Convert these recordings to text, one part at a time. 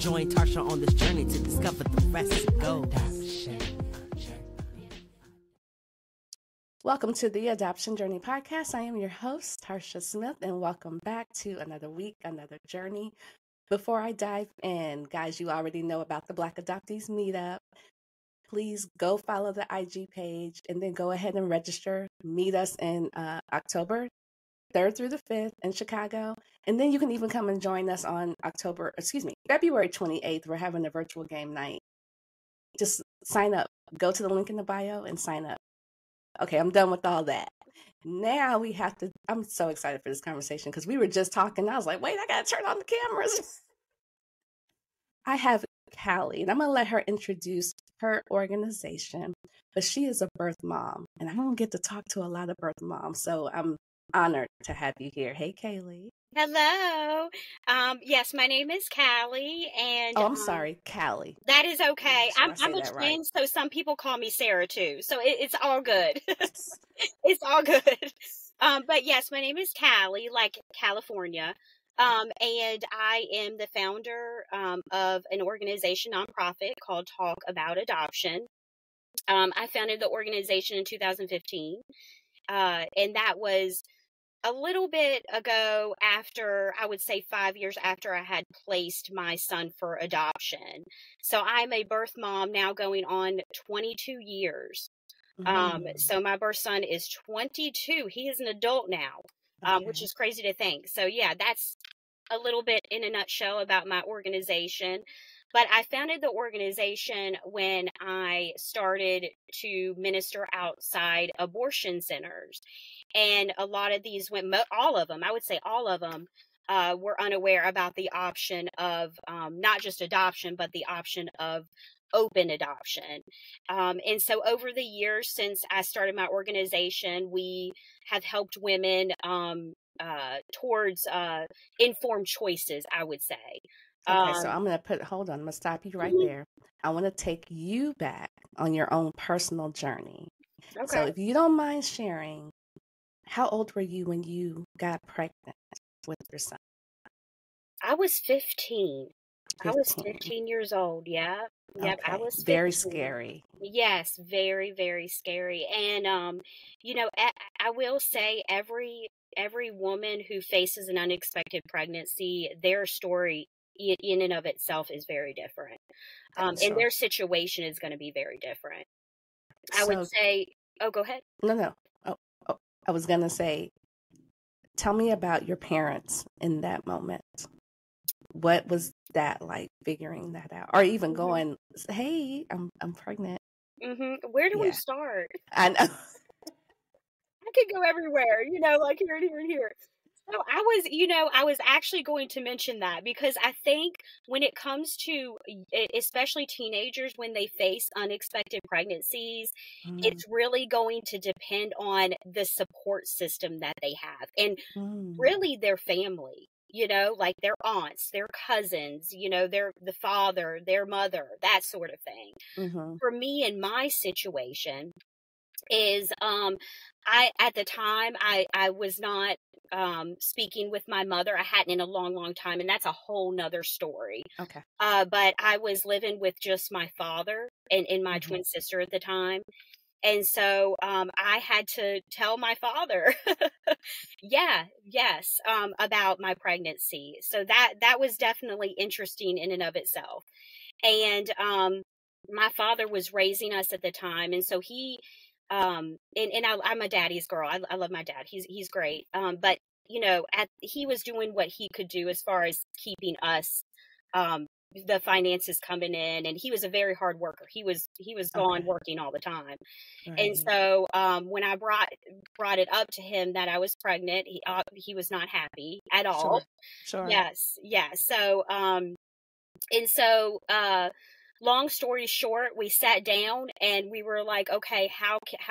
Join Tarcia on this journey to discover the rest. Go. Welcome to the Adoption Journey Podcast. I am your host, Tarcia Smith, and welcome back to another week, another journey. Before I dive in, guys, you already know about the Black Adoptees Meetup. Please go follow the IG page and then go ahead and register. Meet us in October 3rd through the 5th in Chicago. And then you can even come and join us on February 28th. We're having a virtual game night. Just sign up. Go to the link in the bio and sign up. Okay, I'm done with all that. Now I'm so excited for this conversation because we were just talking. I was like, wait, I got to turn on the cameras. I have Callie, and I'm going to let her introduce her organization, but she is a birth mom, and I don't get to talk to a lot of birth moms, so I'm honored to have you here. Hey, Callie. Hello. Yes, my name is Callie, and I'm sorry, Callie. That is okay. Sure I'm a twin, right? So some people call me Sarah too. So it's all good. It's all good. But yes, my name is Callie, like California. And I am the founder of an organization, nonprofit called Talk About Adoption. I founded the organization in 2015, and that was a little bit ago, after, I would say 5 years after I had placed my son for adoption. So I'm a birth mom now going on 22 years. So my birth son is 22. He is an adult now, which is crazy to think. So yeah, that's a little bit in a nutshell about my organization. But I founded the organization when I started to minister outside abortion centers. And a lot of these women, all of them, I would say all of them, were unaware about the option of not just adoption, but the option of open adoption. And so over the years since I started my organization, we have helped women towards informed choices, I would say. Okay, so I'm going to stop you right there. I want to take you back on your own personal journey. Okay. So if you don't mind sharing, how old were you when you got pregnant with your son? I was 15. I was 15 years old. Yeah. Yep. Okay. I was 15. Very scary. Yes. Very, very scary. And, I will say every woman who faces an unexpected pregnancy, their story in and of itself is very different. And their situation is going to be very different. I would say, go ahead. No. I was going to say, tell me about your parents in that moment. What was that like, figuring that out? Or even going, hey, I'm pregnant. Where do we start? I know. I could go everywhere, like here and here and here. So I was actually going to mention that because I think when it comes to especially teenagers, when they face unexpected pregnancies, it's really going to depend on the support system that they have and really their family, like their aunts, their cousins, the father, their mother, that sort of thing. For me, in my situation is, at the time I was not speaking with my mother. I hadn't in a long, long time. And that's a whole nother story. Okay. But I was living with just my father and my twin sister at the time. And so, I had to tell my father, about my pregnancy. So that was definitely interesting in and of itself. And, my father was raising us at the time. And so he, I'm a daddy's girl. I love my dad. He's great. But he was doing what he could do as far as keeping us, the finances coming in, and he was a very hard worker. He was gone working all the time. Right. And so, when I brought it up to him that I was pregnant, he was not happy at all. Sure. Yes. Yeah. So, long story short, we sat down and we were like, okay,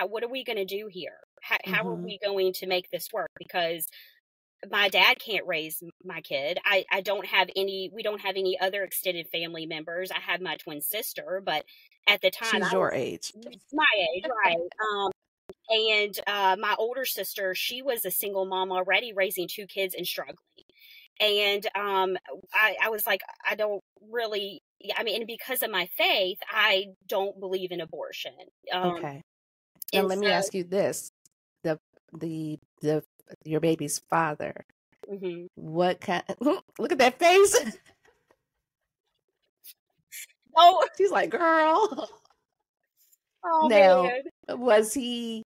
what are we going to do here? How are we going to make this work? Because my dad can't raise my kid. We don't have any other extended family members. I have my twin sister, but at the time, she's your age. My age, right. And my older sister, she was a single mom already, raising 2 kids and struggling. And I was like, I don't really, I mean, and because of my faith, I don't believe in abortion. Okay. Now And let me so, ask you this: the the your baby's father. mhm. What kind? Look at that face. Oh, She's like, girl. oh Now, man. was he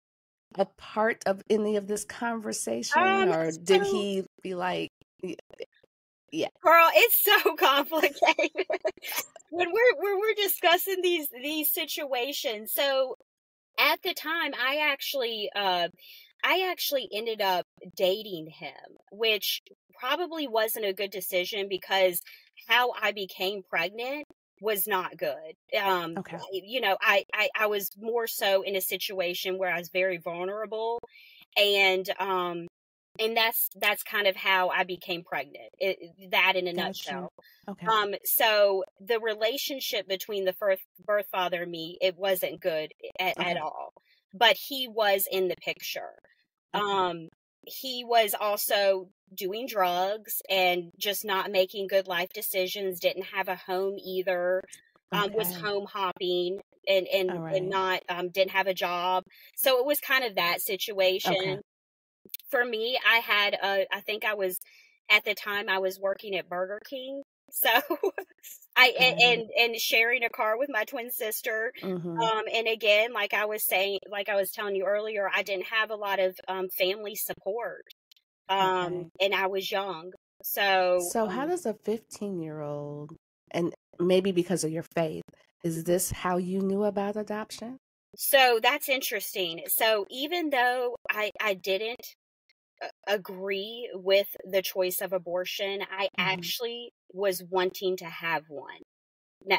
a part of any of this conversation, or did So he be like, yeah, girl, it's so complicated when we're discussing these situations. So at the time, I actually ended up dating him, which probably wasn't a good decision because how I became pregnant was not good. okay, You know, I was more so in a situation where I was very vulnerable, and that's kind of how I became pregnant. That in a got you. nutshell. Okay, So the relationship between the birth father and me, it wasn't good at okay, all. But he was in the picture. okay, Um, he was also doing drugs and just not making good life decisions, didn't have a home either, was okay. home hopping All and right. not, didn't have a job. So it was kind of that Okay. situation. For me, I think I was, at the time I was working at Burger King. So Got it. and sharing a car with my twin sister. Mm-hmm. And again, like I was telling you earlier, I didn't have a lot of family support. Okay. And I was young. So So how does a 15-year-old, and maybe because of your faith, is this how you knew about adoption? so that's interesting. So even though I didn't agree with the choice of abortion, I Mm-hmm. actually was wanting to have one. Now,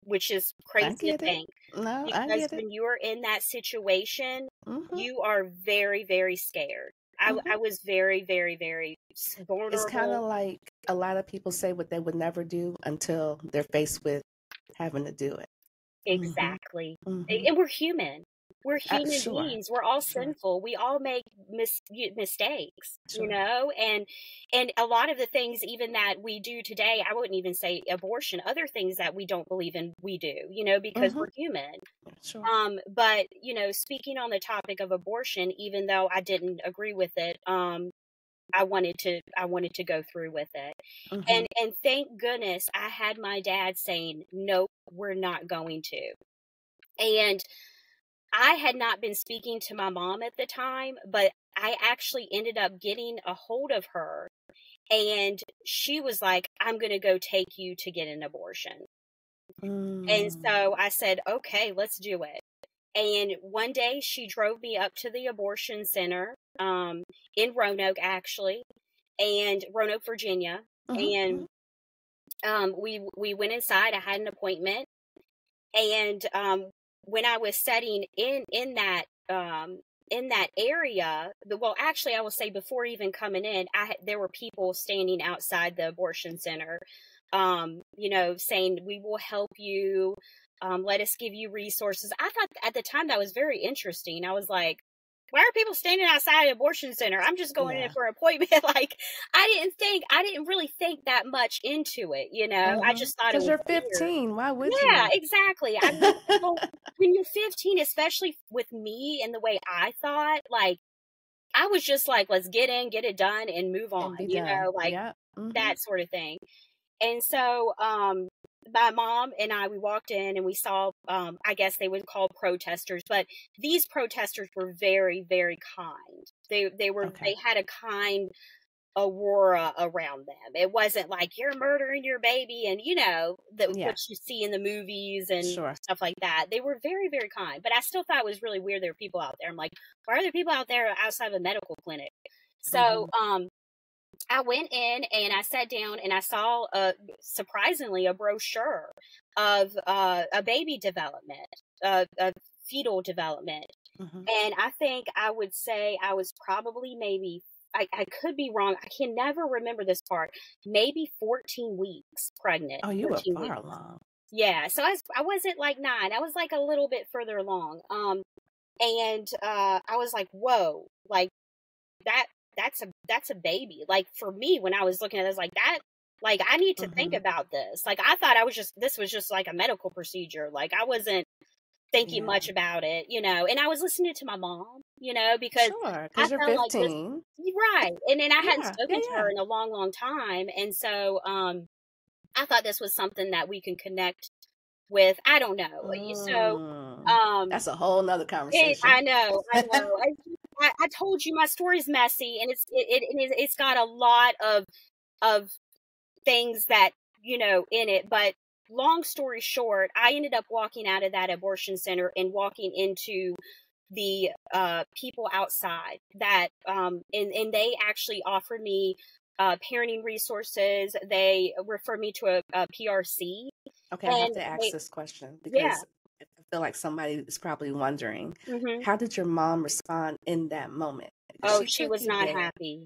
which is I crazy to get it. think, No, I because get it. when you are in that situation, Mm-hmm. you are very, very scared. Mm-hmm. I was very, very, very It's kind vulnerable. of like a lot of people say what they would never do until they're faced with having to do it. Mm-hmm. Exactly. Mm-hmm. And we're human. We're human Sure. beings. We're all Sure. sinful. We all make mistakes, you Sure. know? And a lot of the things even that we do today, I wouldn't even say abortion, other things that we don't believe in, we do, you know, because Mm-hmm. we're human. Sure. But you know, speaking on the topic of abortion, even though I didn't agree with it, I wanted to go through with it. Mm-hmm. And thank goodness I had my dad saying, "Nope, we're not going to." And I had not been speaking to my mom at the time, but I actually ended up getting a hold of her, and she was like, "I'm going to go take you to get an abortion." And Mm. so I said, "Okay, let's do it." And one day she drove me up to the abortion center, in Roanoke, actually, and Roanoke, Virginia. Mm-hmm. And Mm-hmm. we went inside. I had an appointment, and when I was setting in that area, well, actually, I will say before even coming in, there were people standing outside the abortion center, you know, saying, "We will help you. Let us give you resources." I thought at the time that was very interesting. I was like, why are people standing outside an abortion center? I'm just going in Yeah. for an appointment. Like, I didn't really think that much into it, you know? I Mm-hmm. just thought it Because was you're weird. 15. Why would Yeah, you? exactly. I mean, well, when you're 15, especially with me and the way I thought, like, I was just like, let's get in, get it done, and move on, And be you done. know, like Yeah. Mm-hmm. that sort of thing. And so, my mom and I, we walked in and we saw, I guess they would call protesters, but these protesters were very, very kind. Okay. They had a kind aurora around them. It wasn't like you're murdering your baby and you know Yeah. what you see in the movies and Sure. stuff like that. They were very, very kind, but I still thought it was really weird there were people out there. I'm like, why are there people out there outside of a medical clinic? So, Mm-hmm. I went in and I sat down and I saw, surprisingly, a brochure of a baby development, a fetal development. Mm-hmm. And I think I would say I was probably maybe, I could be wrong. I can never remember this part. Maybe 14 weeks pregnant, Oh, you were 14 far weeks. along. Yeah. So I wasn't like 9. I was like a little bit further along. And I was like, whoa, like that that's a baby. Like for me, when I was looking at it, I was like that, like I need to think about this. Like I thought this was just like a medical procedure. Like I wasn't thinking much about it, and I was listening to my mom, because Sure, I because you're felt like this, 15. right. And then I hadn't Yeah, yeah, spoken to yeah. her in a long, long time. And so, I thought this was something that we can connect with. I don't know. So, That's a whole nother conversation. I know. I told you my story's messy, and it's got a lot of things that, in it. But long story short, I ended up walking out of that abortion center and walking into the people outside that and they actually offered me parenting resources. They referred me to a PRC. Okay, I have to ask this question Yeah. because I feel like somebody is probably wondering, Mm-hmm. how did your mom respond in that moment? Oh, She she took was you not there. happy.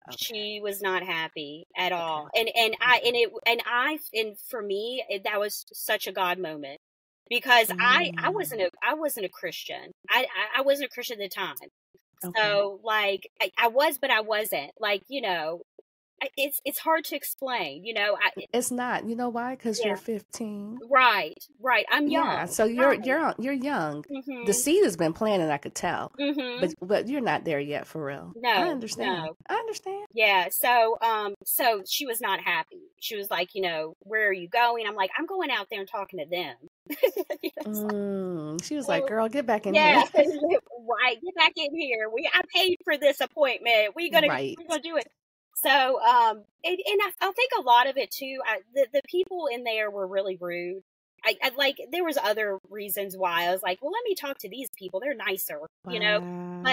Okay. She was not happy at all. Okay. And for me, that was such a God moment, because I wasn't a Christian. I wasn't a Christian at the time. Okay. So like I was, but I wasn't. Like, it's hard to explain, It's not. You know why? Because you're yeah. 15. Right. I'm Yeah, young. so you're Right. you're young. The Mhm. seed has been planted, I could tell, Mhm. but you're not there yet for real. I No. understand. I understand. Yeah. So she was not happy. She was like, where are you going? I'm like, I'm going out there and talking to them. She was like, So, "Girl, get back in yeah, here." right. Get back in here. I paid for this appointment. Right. We're gonna do it. So, and I think a lot of it too. The people in there were really rude. I like, there was other reasons why I was like, well, let me talk to these people. They're nicer, But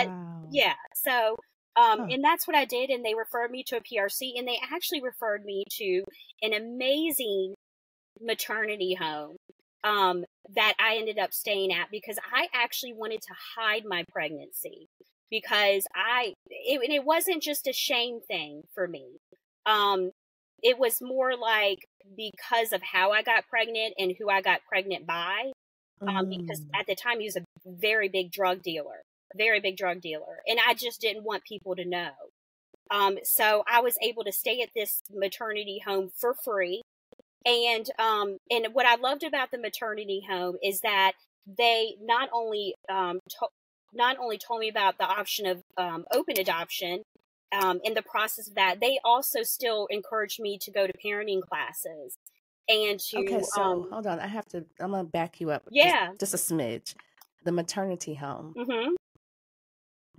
Wow. yeah, so Huh. and that's what I did. And they referred me to a PRC, and they actually referred me to an amazing maternity home that I ended up staying at, because I actually wanted to hide my pregnancy, because it wasn't just a shame thing for me. It was more like because of how I got pregnant and who I got pregnant by. Because at the time he was a very big drug dealer, and I just didn't want people to know. So I was able to stay at this maternity home for free. And what I loved about the maternity home is that they not only told me about the option of open adoption. In the process of that, they also still encouraged me to go to parenting classes and to Okay, so hold on. I'm gonna back you up yeah. just a smidge. The maternity home. Mm-hmm.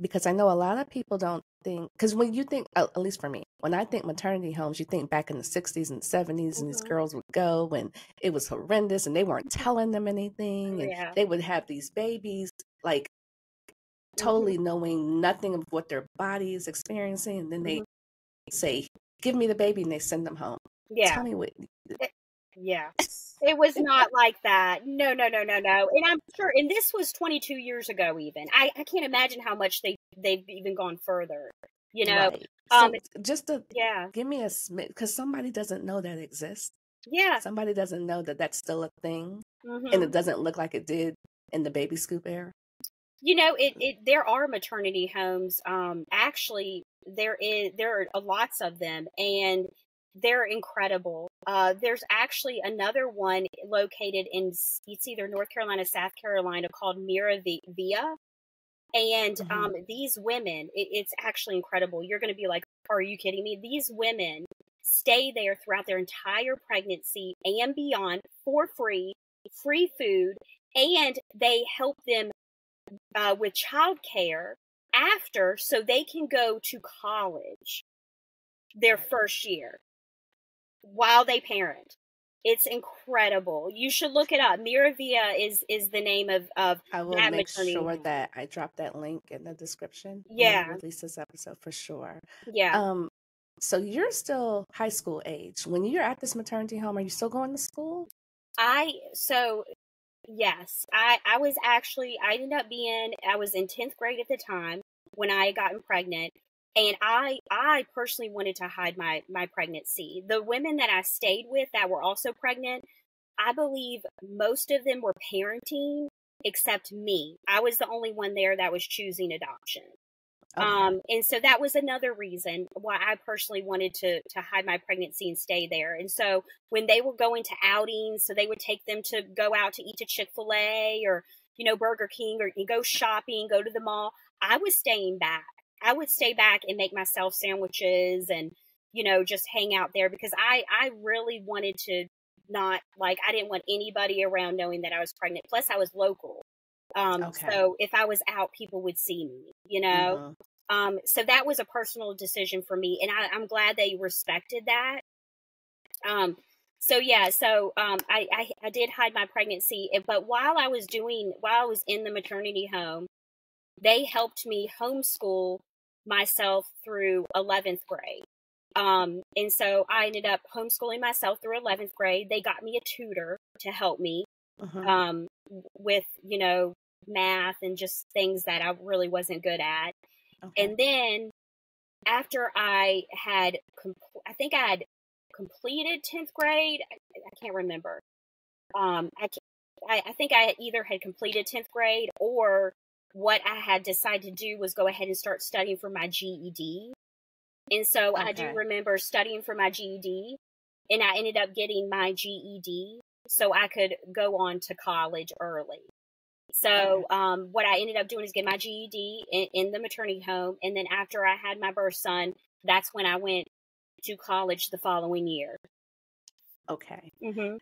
Because I know a lot of people don't think, because when you think, at least for me, when I think maternity homes, you think back in the 60s and 70s, and these girls would go and it was horrendous and they weren't telling them anything, and Yeah. they would have these babies like totally knowing nothing of what their body is experiencing, and then they say, "Give me the baby," and they send them home. Yeah. Tell me what. Yeah. It was not like that. No. And I'm sure, and this was 22 years ago even. I can't imagine how much they've even gone further, Right. So just to yeah. give me a because somebody doesn't know that exists. Yeah. Somebody doesn't know that that's still a thing, and it doesn't look like it did in the baby scoop era. There are maternity homes. Actually, there are lots of them, and they're incredible. There's actually another one located in, it's either North Carolina, South Carolina, called Via. And these women, it's actually incredible. You're going to be like, are you kidding me? These women stay there throughout their entire pregnancy and beyond for free food, and they help them with childcare after, so they can go to college their first year while they parent. It's incredible. You should look it up. Miravia is the name of I will that make maternity sure home. that I drop that link in the description Yeah. when we release this episode for sure. Yeah. So you're still high school age. When you're at this maternity home, are you still going to school? Yes. I was actually, I was in 10th grade at the time when I had gotten pregnant. And I personally wanted to hide my pregnancy. The women that I stayed with that were also pregnant, I believe most of them were parenting except me. I was the only one there that was choosing adoption. And so that was another reason why I personally wanted to hide my pregnancy and stay there. And so when they were going to outings, so they would take them to go out to eat at Chick-fil-A or, Burger King, or go shopping, go to the mall, I was staying back. I would stay back and make myself sandwiches and, just hang out there because I really wanted to not, like, I didn't want anybody around knowing that I was pregnant. Plus I was local. So if I was out, people would see me, so that was a personal decision for me. And I'm glad they respected that. I did hide my pregnancy, but while I was in the maternity home, they helped me homeschool myself through 11th grade. And so I ended up homeschooling myself through 11th grade. They got me a tutor to help me, with, math and just things that I really wasn't good at. And then after I had, I think I had completed 10th grade. I can't remember. I think I either had completed 10th grade or what I had decided to do was go ahead and start studying for my GED. And so I do remember studying for my GED, and I ended up getting my GED so I could go on to college early. So what I ended up doing is get my GED in the maternity home. And then after I had my birth son, that's when I went to college the following year. Okay.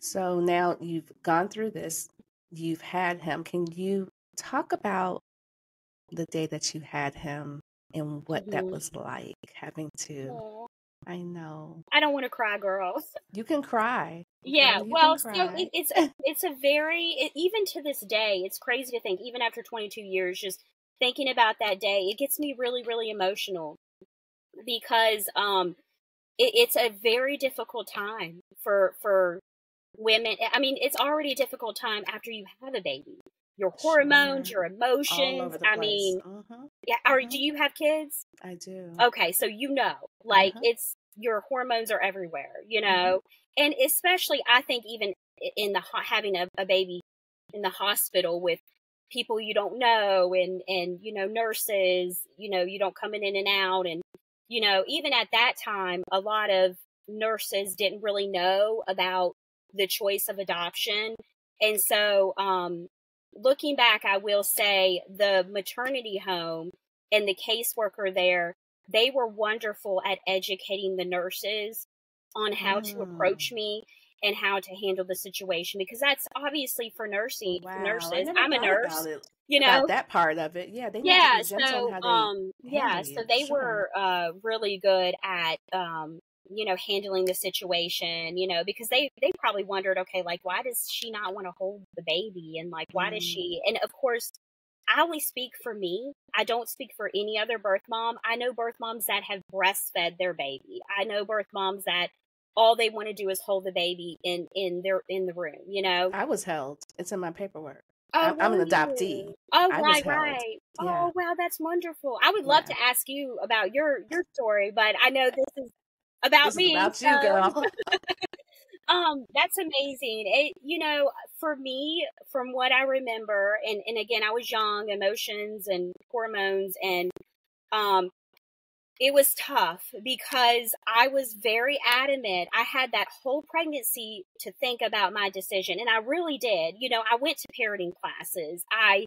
So now you've gone through this, you've had him. Can you talk about the day that you had him and what that was like having to? Aww. I know. I don't want to cry, girls. You can cry. Yeah, well, so it's a very, even to this day, it's crazy to think, even after 22 years, just thinking about that day, it gets me really, really emotional because it's a very difficult time for women. I mean, it's already a difficult time after you have a baby. Your hormones, your emotions. All over the place. I mean, do you have kids? I do. Okay, so it's your hormones are everywhere, and especially I think even in having a baby in the hospital with people you don't know and nurses, you don't come in and out, and even at that time a lot of nurses didn't really know about the choice of adoption, and so looking back, I will say the maternity home and the caseworker there, they were wonderful at educating the nurses on how to approach me and how to handle the situation, because that's obviously for nurses. I'm a nurse, about that part of it. Yeah, they need to be gentle on how they so they were really good at handling the situation, because they probably wondered, okay, like, why does she not want to hold the baby? And like, why does she? And of course, I only speak for me. I don't speak for any other birth mom. I know birth moms that have breastfed their baby. I know birth moms that all they want to do is hold the baby in the room, I was held. It's in my paperwork. Oh, I'm an adoptee. Oh, right. Yeah. Oh, wow, that's wonderful. I would love to ask you about your story, but I know this is about me. This is about you, girl. That's amazing. For me, from what I remember, and again, I was young, emotions and hormones, and it was tough because I was very adamant. I had that whole pregnancy to think about my decision, and I really did. I went to parenting classes. I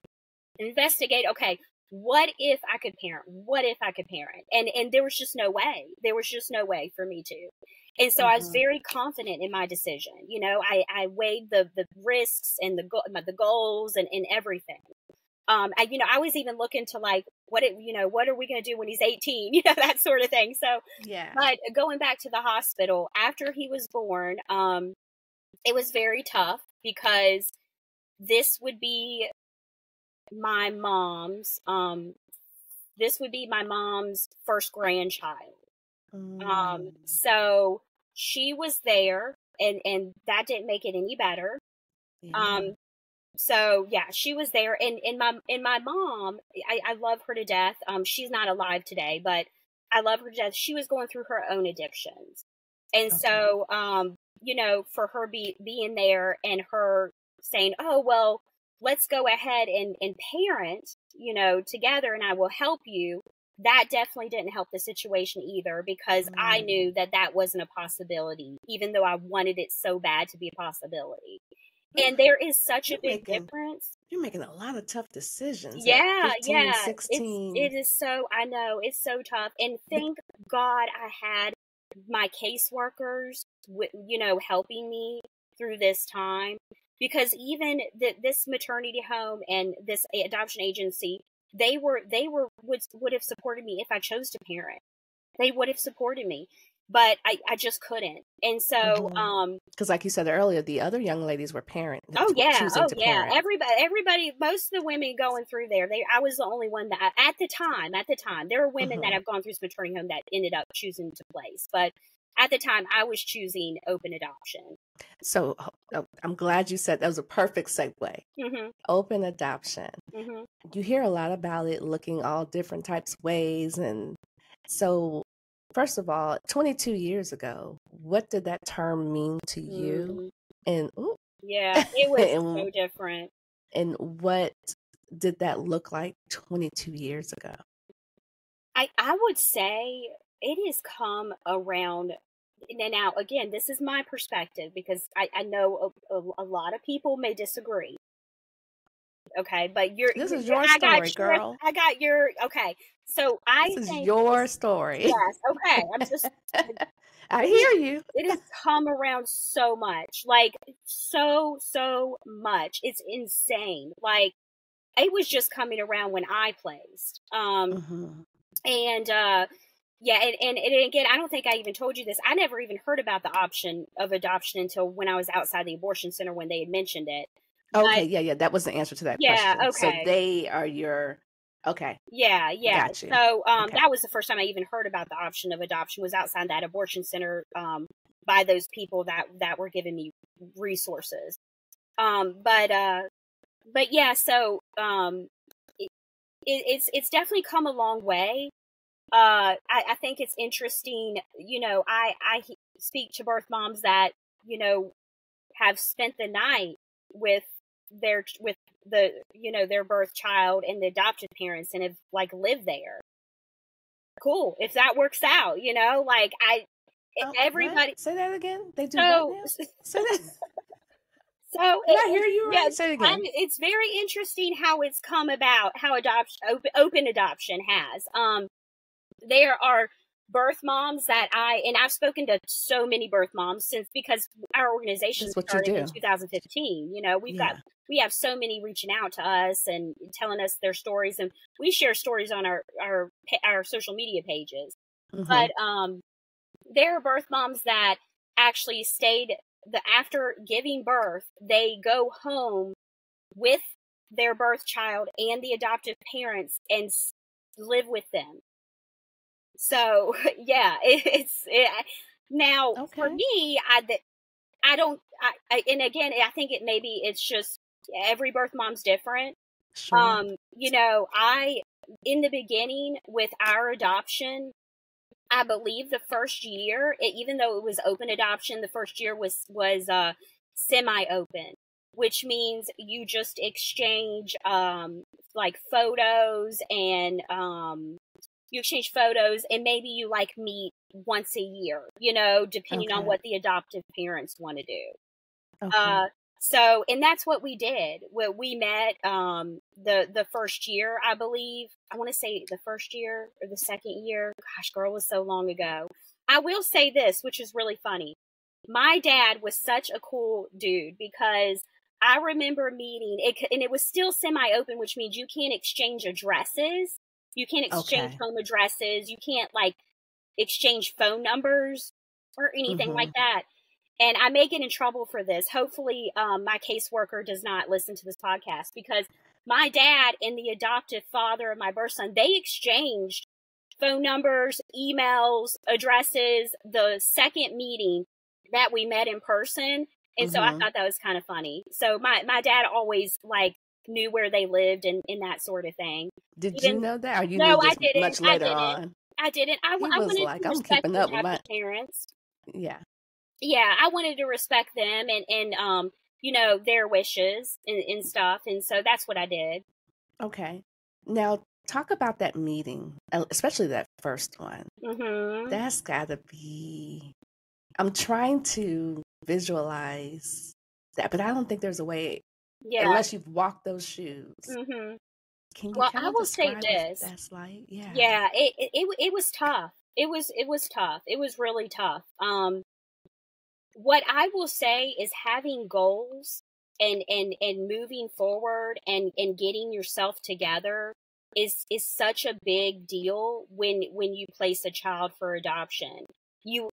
investigated, okay, what if I could parent? What if I could parent? And there was just no way. There was just no way for me to. And so I was very confident in my decision. I weighed the risks and the goals and everything. I was even looking to like, what are we going to do when he's 18? That sort of thing. So, yeah. But going back to the hospital after he was born, it was very tough because this would be my mom's, first grandchild. So she was there, and that didn't make it any better. Yeah. So yeah, she was there, and my mom, I love her to death. She's not alive today, but I love her to death. She was going through her own addictions, and so for her being there and her saying, "Oh well, let's go ahead and parent, together, and I will help you." that definitely didn't help the situation either, because I knew that that wasn't a possibility, even though I wanted it so bad to be a possibility. And there is such a big difference. You're making a lot of tough decisions at Yeah, 15, 16. It is so, I know, it's so tough. And thank God I had my caseworkers, helping me through this time. Because even this maternity home and this adoption agency, they would have supported me if I chose to parent. They would have supported me, but I just couldn't. And so, because like you said earlier, the other young ladies were choosing to parent. Everybody, most of the women going through there, I was the only one that at the time, there were women that have gone through this maternity home that ended up choosing to place, but at the time I was choosing open adoption. So I'm glad you said that was a perfect segue. Open adoption. You hear a lot about it looking all different types of ways. And so, first of all, 22 years ago, what did that term mean to you? And it was so different. And what did that look like 22 years ago? I would say it has come around. Now, again, this is my perspective, because I know a lot of people may disagree. Okay, but this is your story, girl. I got your, okay. So this is your story. Yes, okay. I'm just, I hear you. It has come around so much, like so much. It's insane. Like, it was just coming around when I placed. Yeah, and again, I don't think I even told you this. I never even heard about the option of adoption until when I was outside the abortion center, when they had mentioned it. Okay, yeah, that was the answer to that question. Okay. So they are your, okay. Yeah. Got you. So that was the first time I even heard about the option of adoption, was outside that abortion center by those people that were giving me resources. But yeah, so it's definitely come a long way. I think it's interesting, I speak to birth moms that, have spent the night with their birth child and the adoptive parents, and have like lived there. Cool. If that works out, everybody. What? Say that again. They do that now? Say that. So did I hear you right? Say it again. It's very interesting how it's come about, how open adoption has. There are birth moms that I've spoken to so many birth moms because our organization started in 2015. We have so many reaching out to us and telling us their stories, and we share stories on our social media pages. But there are birth moms that actually stayed after giving birth, they go home with their birth child and the adoptive parents and live with them. So yeah, now for me, and again, I think it's just every birth mom's different. Sure. In the beginning with our adoption, I believe the first year, even though it was open adoption, the first year was semi-open, which means you just exchange like photos, and you exchange photos, and maybe you like meet once a year, depending on what the adoptive parents want to do. So, and that's what we did. We met the first year, I believe. I want to say the first year or the second year. Gosh, girl, it was so long ago. I will say this, which is really funny. My dad was such a cool dude, because I remember meeting it, and it was still semi-open, which means you can't exchange addresses. You can't exchange home addresses. You can't like exchange phone numbers or anything like that. And I may get in trouble for this. Hopefully, my caseworker does not listen to this podcast, because my dad and the adoptive father of my birth son, they exchanged phone numbers, emails, addresses, the second meeting that we met in person. And so I thought that was kind of funny. So my dad always like knew where they lived and that sort of thing. Did you know that? Or you no, knew this I didn't. Much later on? I didn't. I wanted like, to I'm respect keeping the up with my parents. Yeah. Yeah, I wanted to respect them and their wishes and stuff. And so that's what I did. Okay. Now talk about that meeting, especially that first one. Mm-hmm. That's got to be, I'm trying to visualize that, but I don't think there's a way, Yeah. unless you've walked those shoes. Mm-hmm. Can you Well, kind I of will say describe what this. that's like? Yeah. Yeah, it was tough. It was tough. It was really tough. What I will say is having goals and moving forward and getting yourself together is such a big deal when you place a child for adoption. You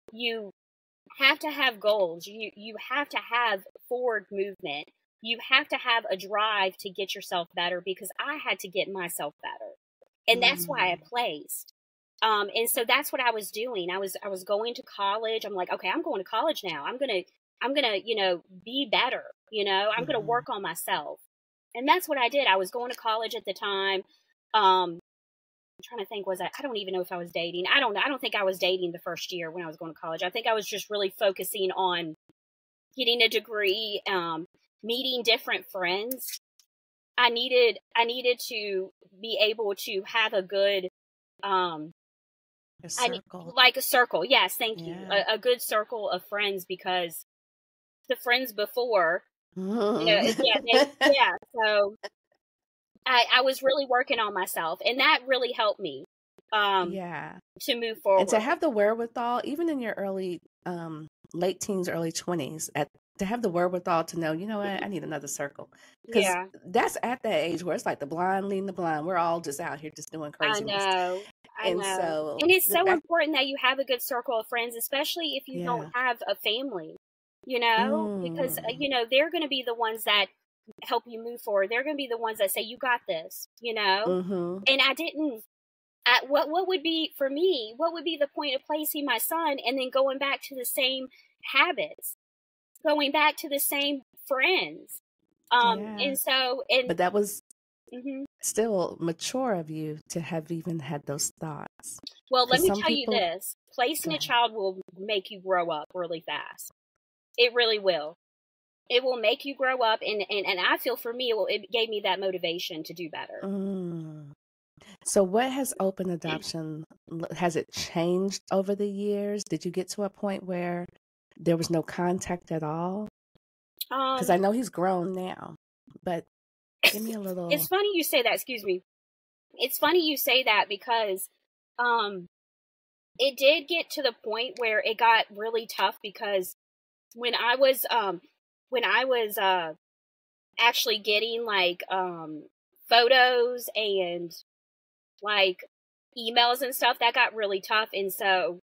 have to have goals. You have to have forward movement. You have to have a drive to get yourself better, because I had to get myself better. And that's why I placed. And so that's what I was doing. I was going to college. I'm like, okay, I'm going to college now. I'm gonna, be better. I'm gonna work on myself. And that's what I did. I was going to college at the time. I'm trying to think, I don't even know if I was dating. I don't know. I don't think I was dating the first year when I was going to college. I think I was just really focusing on getting a degree, meeting different friends. I needed to be able to have a good, a circle. like a circle. Yes, thank you. Yeah. A good circle of friends, because the friends before, so I was really working on myself, and that really helped me, to move forward. And to have the wherewithal, even in your early, late teens, early 20s, to have the wherewithal to know, you know what, I need another circle. Because that's at that age where it's like the blind leading the blind. We're all just out here just doing craziness. I know. So, and it's so important that you have a good circle of friends, especially if you don't have a family, because, they're going to be the ones that help you move forward. They're going to be the ones that say, you got this, And I didn't, what would be, for me, what would be the point of placing my son and then going back to the same habits, going back to the same friends? And so, but that was still mature of you to have even had those thoughts. Well, let me tell you this. Placing a child will make you grow up really fast. It really will. It will make you grow up, and I feel for me, it gave me that motivation to do better. So what has open adoption, has it changed over the years? Did you get to a point where there was no contact at all? Because I know he's grown now, but give me a little. It's funny you say that. Excuse me. It's funny you say that, because it did get to the point where it got really tough, because when I was actually getting like photos and like emails and stuff, that got really tough. And so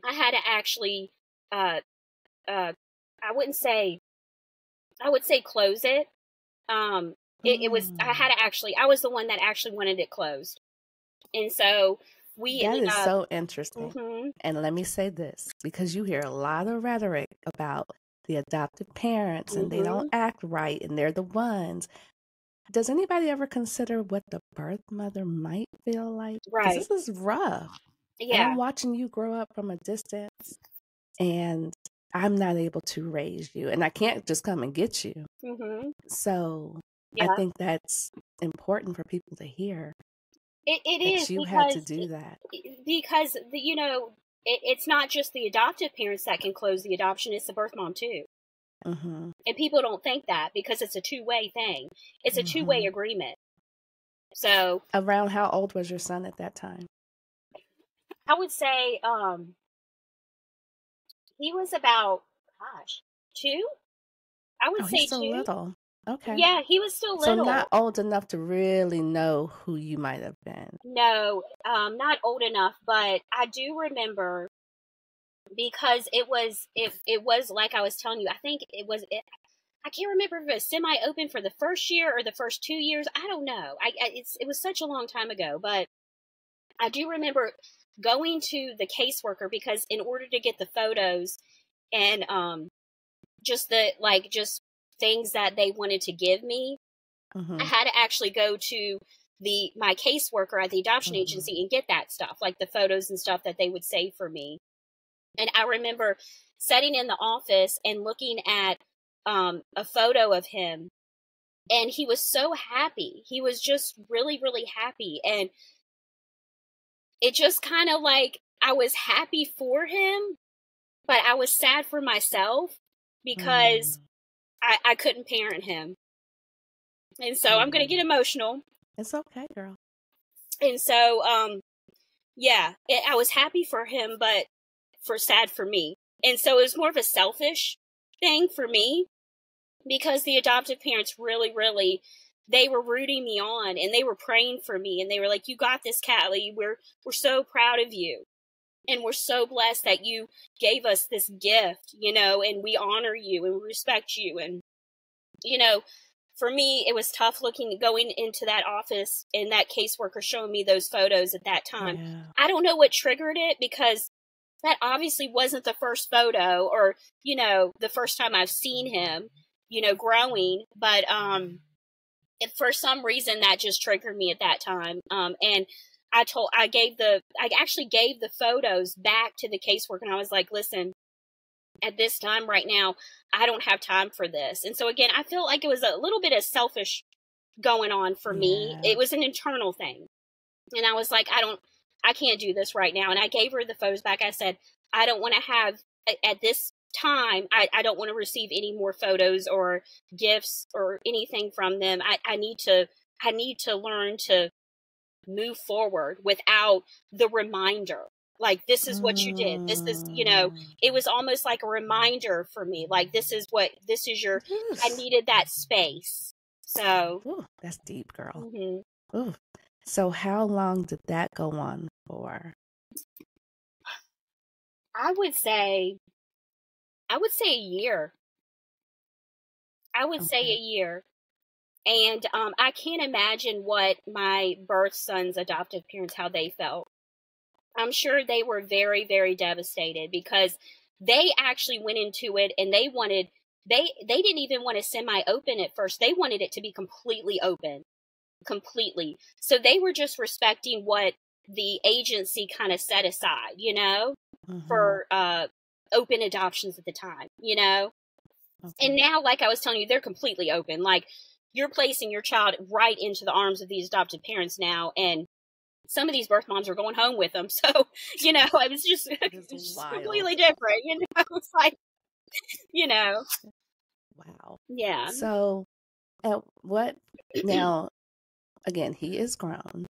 I had to actually I would say close it. It was, I was the one that actually wanted it closed. And so that is so interesting. And let me say this, because you hear a lot of rhetoric about the adoptive parents and they don't act right and they're the ones. Does anybody ever consider what the birth mother might feel like? Right. Because this is rough. Yeah. And I'm watching you grow up from a distance, and I'm not able to raise you, and I can't just come and get you. So I think that's important for people to hear. It is, you had to do that. Because, it's not just the adoptive parents that can close the adoption, it's the birth mom too. And people don't think that, because it's a two-way thing. It's a two-way agreement. So, around how old was your son at that time? I would say he was about, 2? I would say he's 2. Still little. Okay. Yeah, he was still little. So not old enough to really know who you might have been. No, not old enough, but I do remember, because it was like I was telling you, I think I can't remember if it was semi-open for the first year or the first 2 years. I don't know. It was such a long time ago, but I do remember going to the caseworker, because in order to get the photos and just things that they wanted to give me, I had to actually go to my caseworker at the adoption agency and get that stuff, like the photos and stuff that they would save for me. And I remember sitting in the office and looking at a photo of him And he was so happy. He was just really, really happy. And it just kind of like, I was happy for him, but I was sad for myself because I couldn't parent him. And so I'm going to get emotional. It's okay, girl. And so, I was happy for him, but sad for me. And so it was more of a selfish thing for me, because the adoptive parents really, really, they were rooting me on, and they were praying for me, and they were like, "You got this, Callie. We're so proud of you. And we're so blessed that you gave us this gift, and we honor you and we respect you." And, for me, it was tough going into that office and that caseworker showing me those photos at that time. Yeah. I don't know what triggered it, because that obviously wasn't the first photo or, the first time I've seen him, growing. But for some reason that just triggered me at that time. And I actually gave the photos back to the caseworker, and I was like, "Listen, at this time right now, I don't have time for this." And so again, I feel like it was a little bit of selfish going on for me. It was an internal thing. And I was like, I can't do this right now. And I gave her the photos back. I said, I don't want to have, at this time, I don't want to receive any more photos or gifts or anything from them. I need to learn to move forward without the reminder. Like, this is what you did. This is, it was almost like a reminder for me. Like, I needed that space. So. Ooh, that's deep, girl. Mm-hmm. Ooh. So how long did that go on for? I would say a year. I would say a year. And I can't imagine what my birth son's adoptive parents, how they felt. I'm sure they were very, very devastated, because they actually went into it and they didn't even want to semi-open at first. They wanted it to be completely open. Completely. So they were just respecting what the agency kind of set aside, for open adoptions at the time, Okay. And now, like I was telling you, they're completely open. Like, you're placing your child right into the arms of these adoptive parents now, and some of these birth moms are going home with them. So, it was just completely different, It's like, Wow. Yeah. So, what now? Again, he is grown.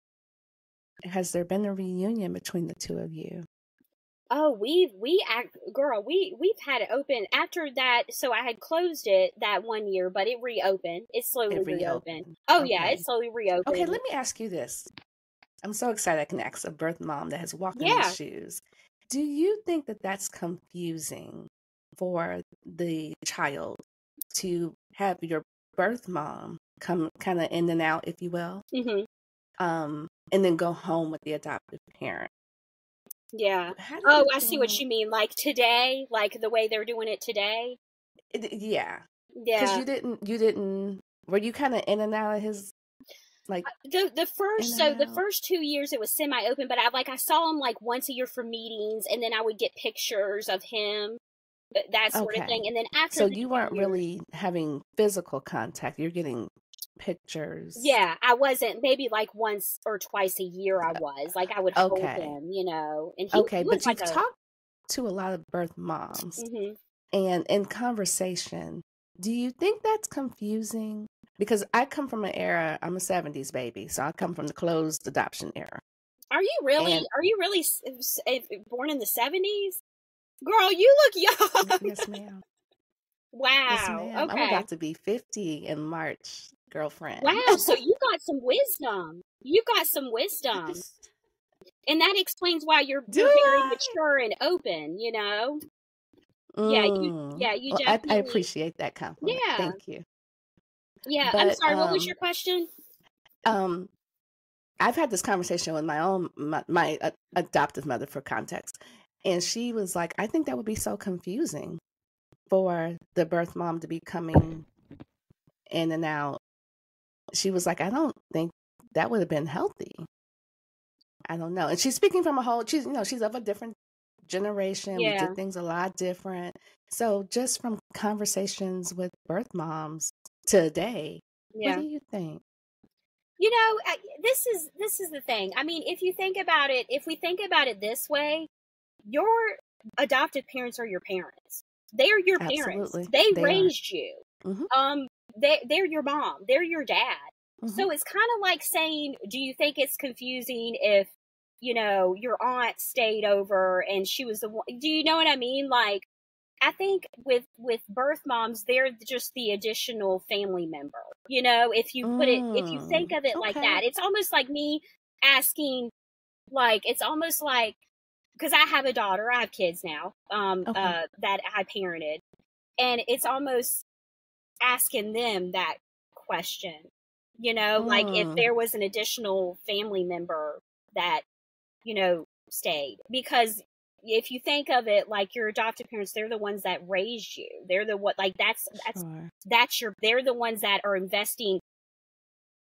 Has there been a reunion between the two of you? Oh, we've had it open after that. So I had closed it that 1 year, but it reopened. It slowly reopened. Oh, okay. Yeah, it slowly reopened. Okay, let me ask you this. I'm so excited I can ask a birth mom that has walked in these shoes. Do you think that that's confusing for the child to have your birth mom come kind of in and out, if you will, and then go home with the adoptive parent? Yeah. Oh, I see what you mean. Like today, like the way they're doing it today. Yeah. Yeah. Because you didn't. Were you kind of in and out of his? Like the first 2 years it was semi-open, but I saw him like once a year for meetings, and then I would get pictures of him, that sort of thing. And then after, so you weren't really having physical contact. You're getting pictures. Yeah, I wasn't. Maybe like once or twice a year I was. Like I would hold him, and he but you've talked to a lot of birth moms, and in conversation, do you think that's confusing? Because I come from an era, I'm a 70s baby, so I come from the closed adoption era. Are you really born in the 70s? Girl, you look young. Yes, ma'am. Wow. Yes, ma'am. Okay. I'm about to be 50 in March, girlfriend. Wow, so you got some wisdom. And that explains why you're very mature and open, Yeah, you definitely. I appreciate that compliment. Yeah. Thank you. Yeah, but, I'm sorry, what was your question? I've had this conversation with my adoptive mother, for context, and she was like, I think that would be so confusing for the birth mom to be coming in and out. She was like, I don't think that would have been healthy. I don't know. And she's speaking from she's of a different generation. Yeah. We did things a lot different. So just from conversations with birth moms today, What Yeah. do you think? You know, this is the thing. I mean, if you think about it, if we think about it this way, your adoptive parents are your parents. They're your parents. Absolutely. They They are. raised you. Mm-hmm. They're your mom. They're your dad. Mm-hmm. So it's kind of like saying, do you think it's confusing if, you know, your aunt stayed over and she was the one? Do you know what I mean? Like, I think with birth moms, they're just the additional family member. You know, if you think of it like Okay. that, it's almost like me asking, like, it's almost like, because I have a daughter, I have kids now, Okay. that I parented, and it's almost asking them that question. You know, like if Mm. there was an additional family member that, you know, stayed. Because if you think of it, like your adoptive parents, they're the ones that raised you. They're the what, like Sure. they're the ones that are investing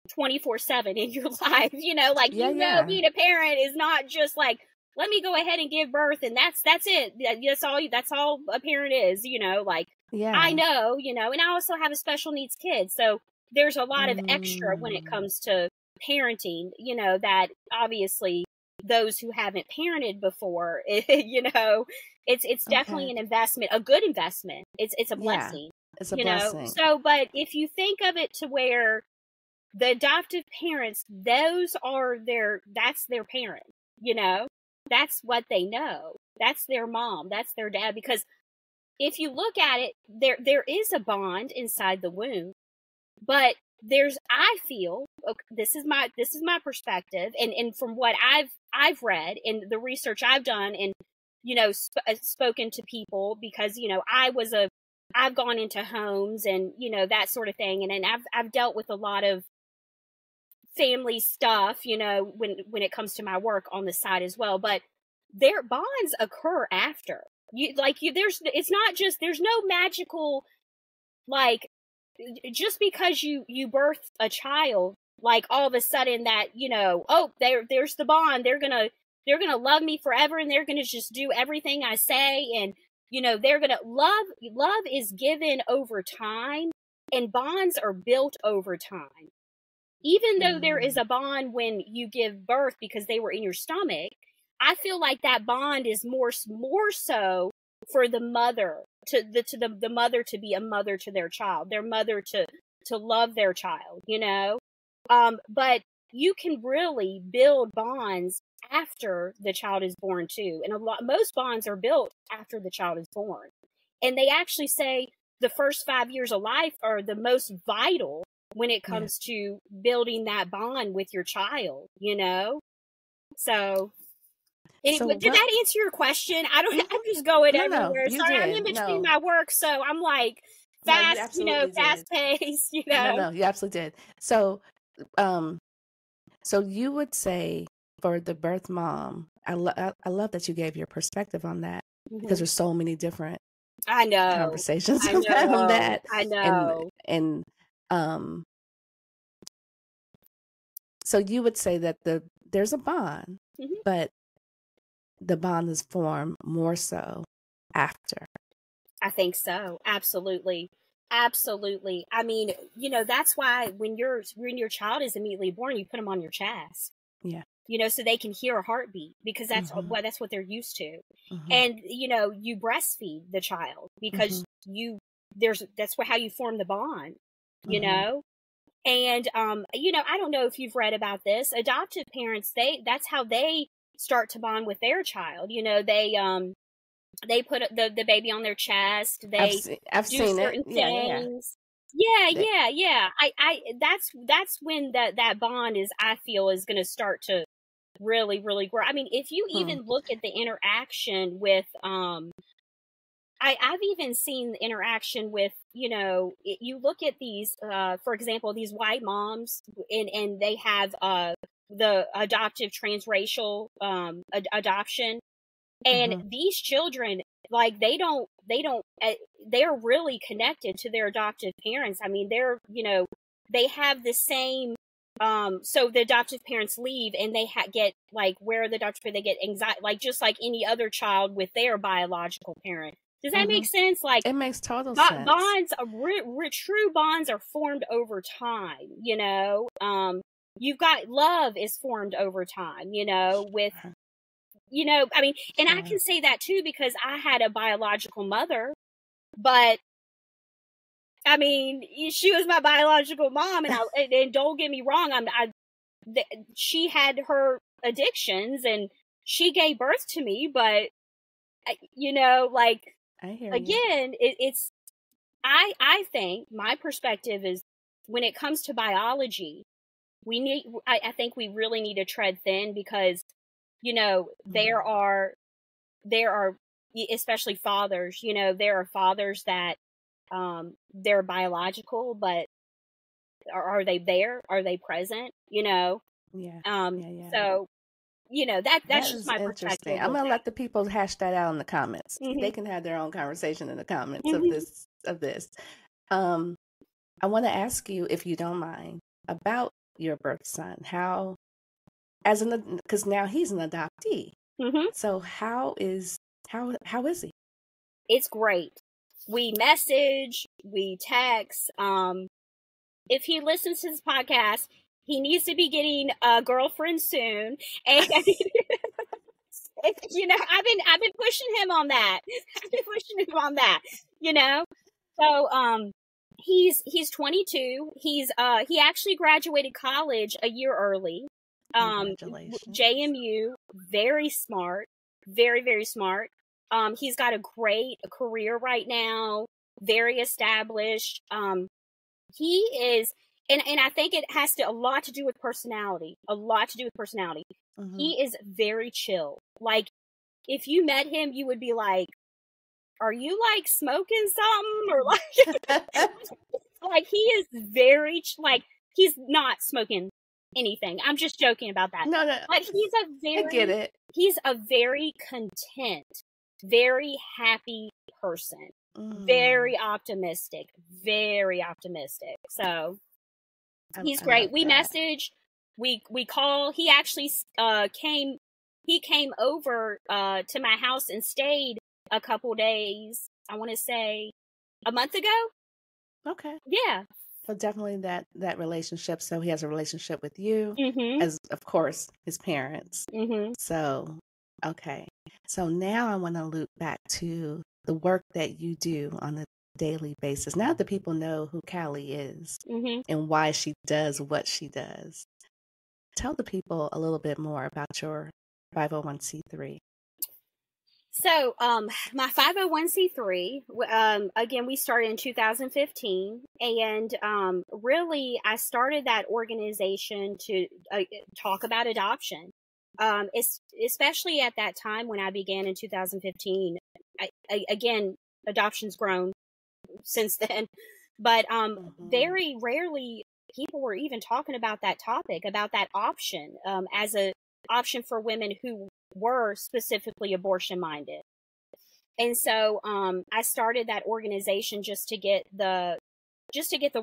24/7 in your life. You know, like, Yeah, you know, yeah. being a parent is not just like, let me go ahead and give birth and that's it. That's all a parent is, you know, like, I Yeah. know, you know, and I also have a special needs kid. So there's a lot of extra when it Mm. comes to parenting, you know, that obviously those who haven't parented before, you know, it's definitely Okay. an investment, a good investment. It's a Yeah. blessing, It's a you know. blessing. So, but if you think of it to where the adoptive parents, that's their parent, you know, that's what they know. That's their mom, that's their dad. Because if you look at it, there is a bond inside the womb, but I feel, okay, this is my perspective, and from what I've read and the research I've done, and, you know, spoken to people, because, you know, I've gone into homes and, you know, that sort of thing, and I've dealt with a lot of family stuff, you know, when it comes to my work on the side as well. But their bonds occur after there's, it's not just, there's no magical, like, just because you birth a child, like all of a sudden that, you know, oh, there's the bond, they're gonna love me forever, and they're gonna just do everything I say, and, you know, they're gonna love is given over time, and bonds are built over time. Even though there is Mm. a bond when you give birth because they were in your stomach, I feel like that bond is more so for the mother, the mother to be a mother to their child, their mother to love their child, you know. But you can really build bonds after the child is born too, and most bonds are built after the child is born, and they actually say the first 5 years of life are the most vital when it Yeah. comes to building that bond with your child, you know? So, So anyway, did what? that answer your question? I don't, Mhm. I'm just going No, no, everywhere. you Sorry, I'm in did. between No, my work, so I'm like no, you fast, you know, absolutely did. fast pace, you No, know? no, you absolutely did. So, um, so you would say for the birth mom, I love that you gave your perspective on that, because Hmm. there's so many different I know. conversations I around know. that, I and know. and um, so you would say that there's a bond, Hmm. but the bond is formed more so after. I think so. Absolutely. Absolutely. I mean, you know, that's why when your child is immediately born, you put them on your chest, Yeah. you know, so they can hear a heartbeat, because Mm-hmm. that's what they're used to. Mm-hmm. And, you know, you breastfeed the child Mm-hmm. because that's how you form the bond, you Mm-hmm. know? And, you know, I don't know if you've read about this. Adoptive parents, that's how they start to bond with their child. You know, they put the baby on their chest. They I've do seen it. certain Yeah, yeah, yeah. things. Yeah, They- yeah, yeah. That's when that bond is, I feel, is going to start to really, really grow. I mean, if you hmm. even look at the interaction with, I've even seen the interaction with, you know, you look at these, for example, these white moms, and they have, the adoptive transracial, adoption, and Mm-hmm. these children, like, they're really connected to their adoptive parents. I mean, they're, you know, they have the same, so the adoptive parents leave, and they get, like, where the adoptive, they get anxiety, like just like any other child with their biological parent. Does that make sense? Like, it makes total sense. Bonds, true bonds are formed over time, you know. You've got love is formed over time, you know, with, you know, I mean, and I can say that too because I had a biological mother, but I mean, she was my biological mom, and don't get me wrong, she had her addictions and she gave birth to me, but you know, like, again, I think my perspective is when it comes to biology, I think we really need to tread thin because, you know, there are, especially fathers, you know, there are fathers that, they're biological, but are they there? Are they present? You know? So, you know, that's just my perspective. I'm going to let the people hash that out in the comments. They can have their own conversation in the comments of this. I want to ask you, if you don't mind, about your birth son. Because now he's an adoptee. So how is he? It's great. We message, we text. If he listens to this podcast, he needs to be getting a girlfriend soon. And you know, I've been pushing him on that. You know. So he's 22. He actually graduated college a year early. JMU, very smart, very, very smart. He's got a great career right now, very established. He is, and I think it has a lot to do with personality, He is very chill. Like, if you met him, you would be like, are you like smoking something? Or like, like, he is very, like, he's not smoking anything. I'm just joking about that. No. But I get it. He's a very content, very happy person. Very optimistic. So he's great. We message, we call. He actually came over to my house and stayed a couple days. I want to say a month ago. Okay. Yeah. So definitely that relationship. So he has a relationship with you, as of course his parents. So okay. So now I want to loop back to the work that you do on a daily basis. Now that people know who Callie is and why she does what she does, tell the people a little bit more about your 501c3. So, my 501c3, again, we started in 2015, and really, I started that organization to talk about adoption. Especially at that time when I began in 2015. Again, adoption's grown since then, but very rarely people were even talking about that topic, about that option, as a option for women who were specifically abortion minded. And so I started that organization just to get the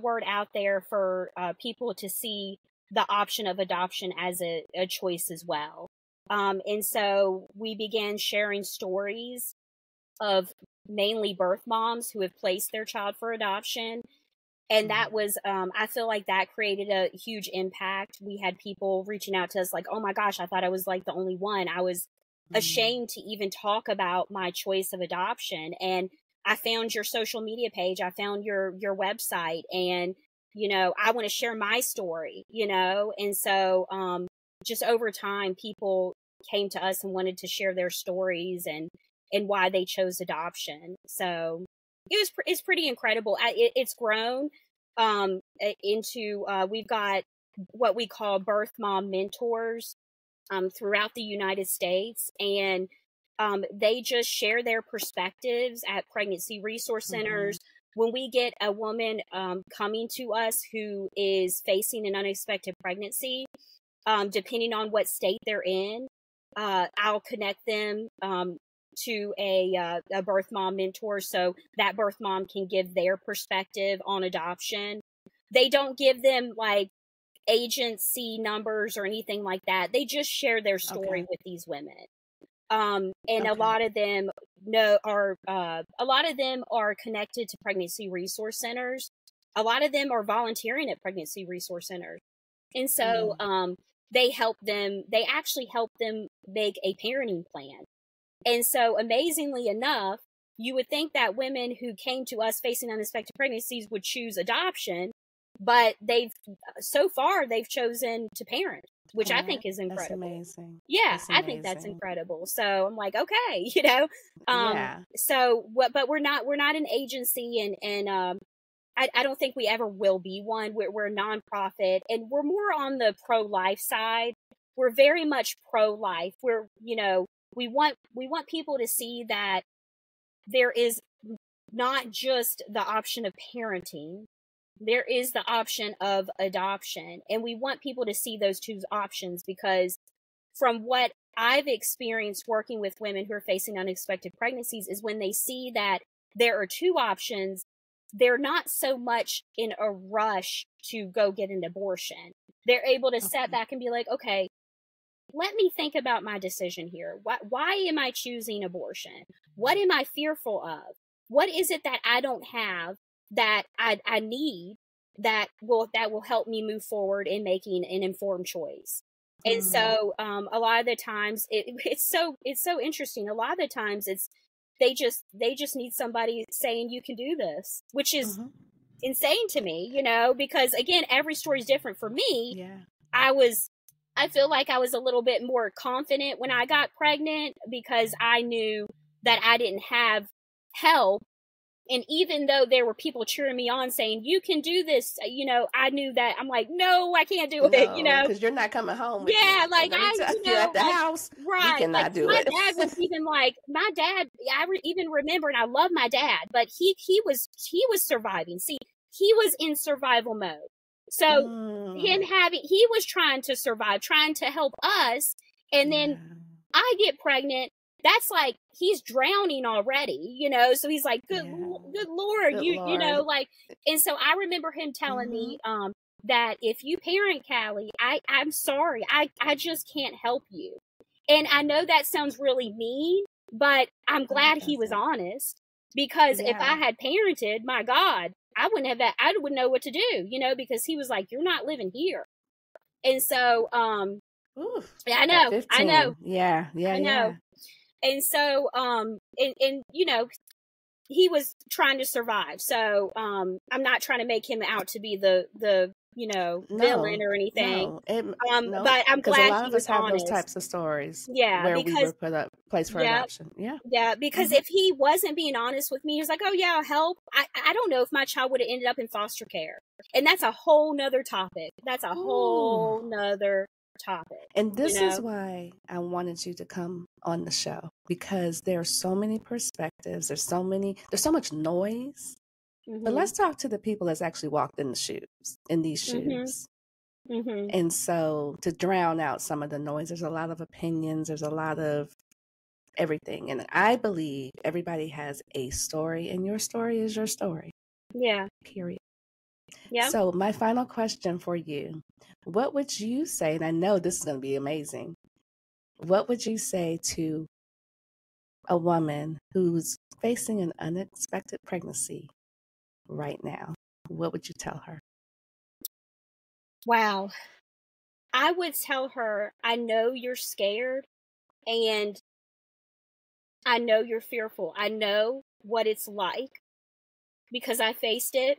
word out there for people to see the option of adoption as a choice as well. And so we began sharing stories of mainly birth moms who have placed their child for adoption. And that was, I feel like that created a huge impact. We had people reaching out to us like, oh my gosh, I thought I was like the only one. I was ashamed to even talk about my choice of adoption. And I found your social media page. I found your website, and, you know, I want to share my story, you know? And so, just over time, people came to us and wanted to share their stories and why they chose adoption. So it's pretty incredible. It's grown, into, we've got what we call birth mom mentors, throughout the United States. And, they just share their perspectives at pregnancy resource centers. When we get a woman, coming to us who is facing an unexpected pregnancy, depending on what state they're in, I'll connect them, to a birth mom mentor so that birth mom can give their perspective on adoption. They don't give them like agency numbers or anything like that. They just share their story with these women. And Okay. a lot of them are connected to pregnancy resource centers. A lot of them are volunteering at pregnancy resource centers. And so, they actually help them make a parenting plan. And so, amazingly enough, you would think that women who came to us facing unexpected pregnancies would choose adoption, but so far they've chosen to parent, which I think is incredible. That's amazing. Yeah, That's I think that's amazing. incredible. So I'm like, okay, Yeah. So but we're not an agency, and I don't think we ever will be one. We're a nonprofit, and we're more on the pro-life side. We're very much pro-life. We want people to see that there is not just the option of parenting. There is the option of adoption. And we want people to see those two options, because from what I've experienced working with women who are facing unexpected pregnancies is when they see that there are two options, they're not so much in a rush to go get an abortion. They're able to step back and be like, okay, let me think about my decision here. Why am I choosing abortion? What am I fearful of? What is it that I don't have that I need that will help me move forward in making an informed choice? And so, a lot of the times it's so interesting. A lot of the times they just need somebody saying you can do this, which is insane to me, because again, every story is different. For me, I feel like I was a little bit more confident when I got pregnant because I knew that I didn't have help. And even though there were people cheering me on saying, you can do this, I knew that I'm like, no, I can't do it, because you're not coming home with me. Like you're at the house, right? We cannot do my it. My dad was even like, even remember, and I love my dad, but he was surviving. See, he was in survival mode. So he was trying to survive, trying to help us. And then I get pregnant. That's like, he's drowning already, so he's like, good Lord, and so I remember him telling me, that if you parent Callie, I'm sorry, I just can't help you. And I know that sounds really mean, but I'm glad he was honest, because if I had parented, my God, I wouldn't know what to do, because he was like, you're not living here. And so, yeah, I know. Yeah. I know. And so, and he was trying to survive. So, I'm not trying to make him out to be the villain or anything. But I'm glad a lot he of was us have honest. those types of stories. Yeah, where because we were placed for adoption. Yeah, because if he wasn't being honest with me, he was like, oh yeah, I'll help. I don't know if my child would have ended up in foster care. And that's a whole nother topic. And this is why I wanted you to come on the show, because there are so many perspectives. There's so much noise. But let's talk to the people that's actually walked in these shoes. And so, to drown out some of the noise, there's a lot of opinions. There's a lot of everything. And I believe everybody has a story, and your story is your story. Yeah. Period. Yeah. So my final question for you, what would you say, and I know this is going to be amazing, what would you say to a woman who's facing an unexpected pregnancy right now? What would you tell her? Wow. I would tell her, I know you're scared, and I know you're fearful. I know what it's like, because I faced it,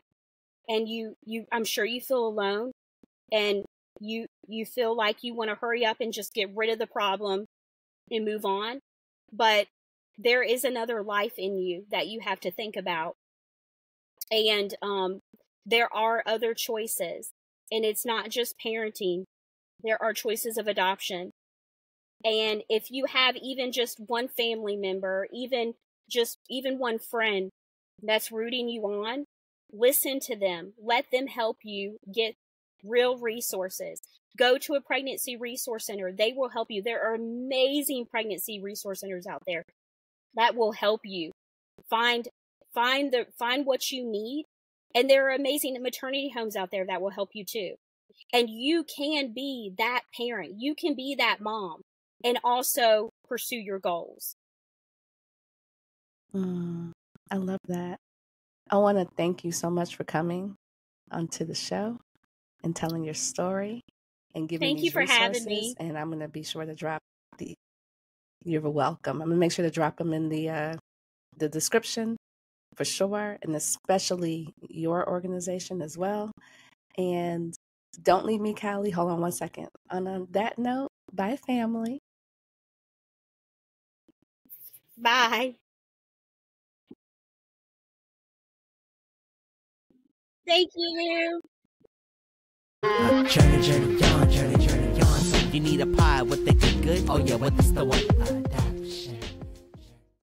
and I'm sure you feel alone, and you feel like you want to hurry up and just get rid of the problem and move on. But there is another life in you that you have to think about. And there are other choices, and it's not just parenting. There are choices of adoption. And if you have even just one family member, even one friend that's rooting you on, listen to them. Let them help you get real resources. Go to a pregnancy resource center. They will help you. There are amazing pregnancy resource centers out there that will help you find what you need. And there are amazing maternity homes out there that will help you too. And you can be that parent. You can be that mom, and also pursue your goals. I love that. I want to thank you so much for coming onto the show and telling your story and giving Thank you these for having resources. me. And I'm going to be sure to drop you're welcome. I'm going to make sure to drop them in the description for sure, and especially your organization as well. And don't leave me, Callie. Hold on one second. On that note, bye, family. Bye. Thank you. Journey on. You need a pie with the good? Oh yeah, what the one? Adoption.